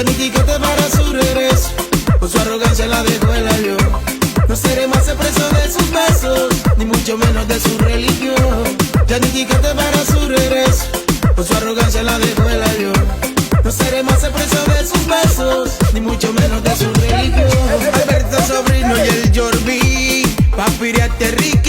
ni Quijote para su regreso, con su arrogancia la dejó el avión. No seré más el preso de sus besos, ni mucho menos de su religión. Ya ni Quijote para su regreso, con su arrogancia la dejó el avión. No seré más el preso de sus besos, ni mucho menos de su religión. Alberto Sobrino y el Jordi, papi rico.